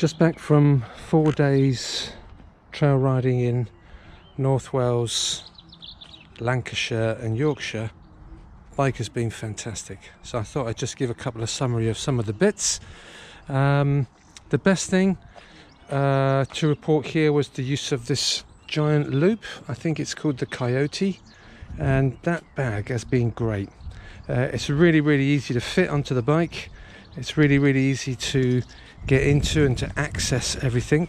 Just back from 4 days trail riding in North Wales, Lancashire and Yorkshire. Bike has been fantastic, so I thought I'd just give a couple of summary of some of the bits. The best thing to report here was the use of this giant loop. I think it's called the Coyote, and that bag has been great. It's really easy to fit onto the bike. It's really easy to get into and to access everything.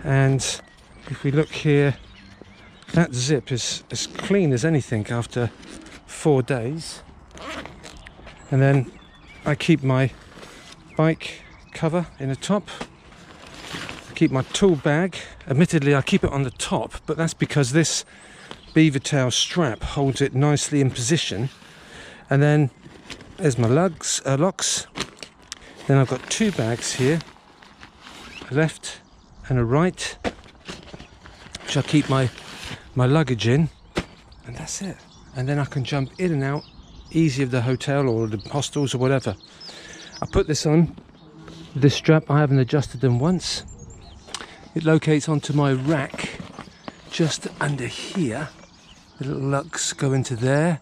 And if we look here, that zip is as clean as anything after 4 days. And then I keep my bike cover in the top, keep my tool bag. Admittedly I keep it on the top, but that's because this beaver tail strap holds it nicely in position. And then there's my locks. Then I've got 2 bags here, a left and a right, which I keep my luggage in, and that's it. And then I can jump in and out easy of the hotel or the hostels or whatever. I put this on, this strap, I haven't adjusted them once. It locates onto my rack just under here. The little lugs go into there.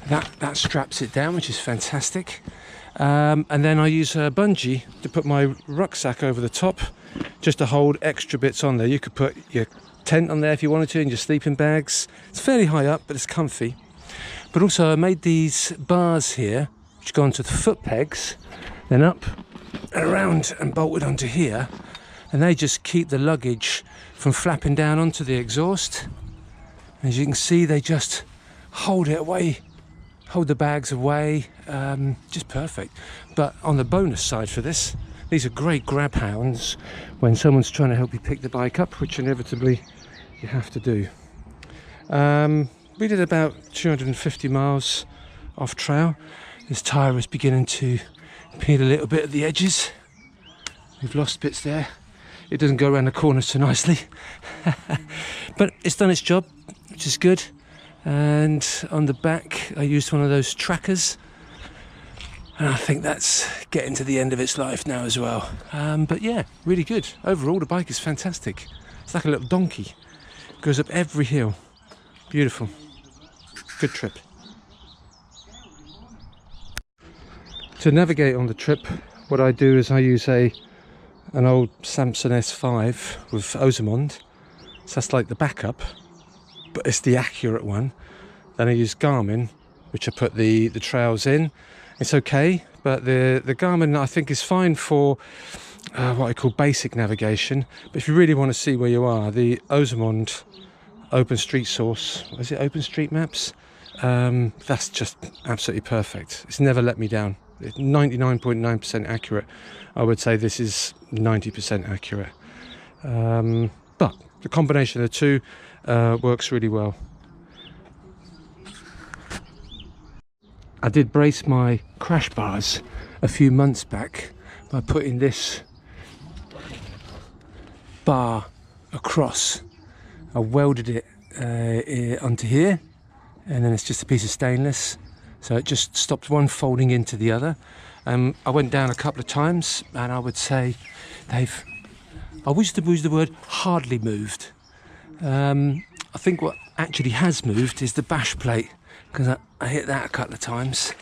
That straps it down, which is fantastic. And then I use a bungee to put my rucksack over the top, just to hold extra bits on there. You could put your tent on there if you wanted to, and your sleeping bags. It's fairly high up, but it's comfy. But also I made these bars here, which go onto the foot pegs, then up and around and bolted onto here, and they just keep the luggage from flapping down onto the exhaust. As you can see, they just hold it away, hold the bags away, just perfect. But on the bonus side for this, these are great grab hounds when someone's trying to help you pick the bike up, which inevitably you have to do. We did about 250 miles off trail. This tyre is beginning to peel a little bit at the edges. We've lost bits there. It doesn't go around the corners so nicely. But it's done its job, which is good. And on the back I used one of those trackers, and I think that's getting to the end of its life now as well. But yeah, really good. Overall the bike is fantastic. It's like a little donkey. Goes up every hill. Beautiful. Good trip. To navigate on the trip, what I do is I use an old Samsung S5 with Osamond. So that's like the backup, but it's the accurate one. Then I use Garmin, which I put the trails in. It's okay, but the Garmin I think is fine for what I call basic navigation. But if you really want to see where you are, the Osamond Open Street Source, is it Open Street Maps? That's just absolutely perfect. It's never let me down. It's 99.9% accurate. I would say this is 90% accurate. But the combination of the two works really well. I did brace my crash bars a few months back by putting this bar across. I welded it onto here, and then it's just a piece of stainless, so it just stops one folding into the other. I went down a couple of times, and I would say I wish to use the word hardly moved. I think what actually has moved is the bash plate, because I hit that a couple of times.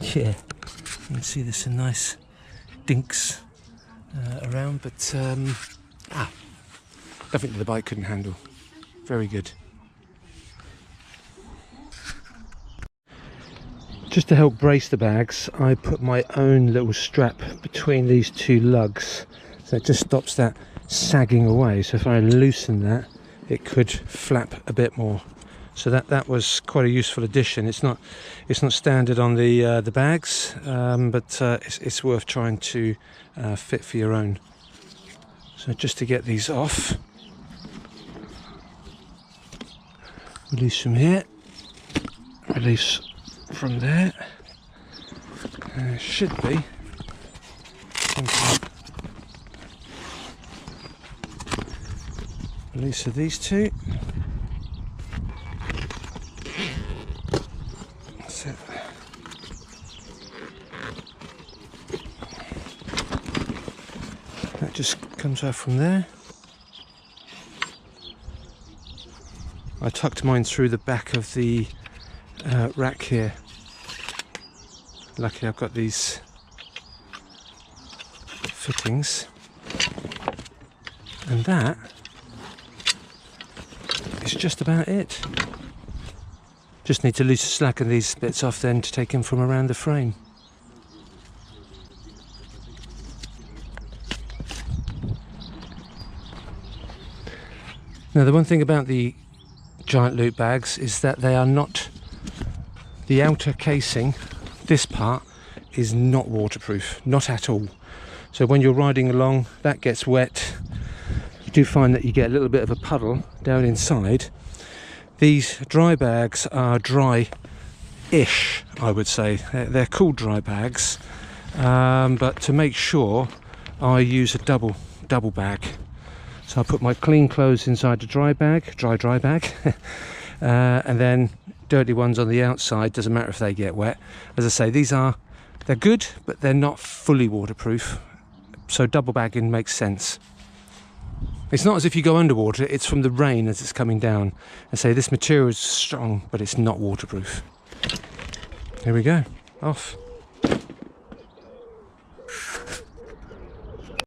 Yeah, you can see there's some nice dinks around, but nothing that the bike couldn't handle. Very good. Just to help brace the bags, I put my own little strap between these 2 lugs, so it just stops that sagging away. So if I loosen that, it could flap a bit more. So that was quite a useful addition. It's not standard on the bags, but it's worth trying to fit for your own. So just to get these off, release from here, release from there. Should be release of these 2. That's it. That just comes out from there. I tucked mine through the back of the rack here. Luckily I've got these fittings, and that is just about it. Just need to slacken these bits off then to take them from around the frame. Now the one thing about the giant loot bags is that they are not, the outer casing, this part is not waterproof, not at all. So when you're riding along, that gets wet. You do find that you get a little bit of a puddle down inside. These dry bags are dry-ish, I would say. They're called dry bags, but to make sure, I use a double bag. So I put my clean clothes inside the dry bag, dry bag, and then dirty ones on the outside. Doesn't matter if they get wet. As I say, they're good, but they're not fully waterproof. So double bagging makes sense. It's not as if you go underwater, it's from the rain as it's coming down. I say this material is strong, but it's not waterproof. Here we go, off.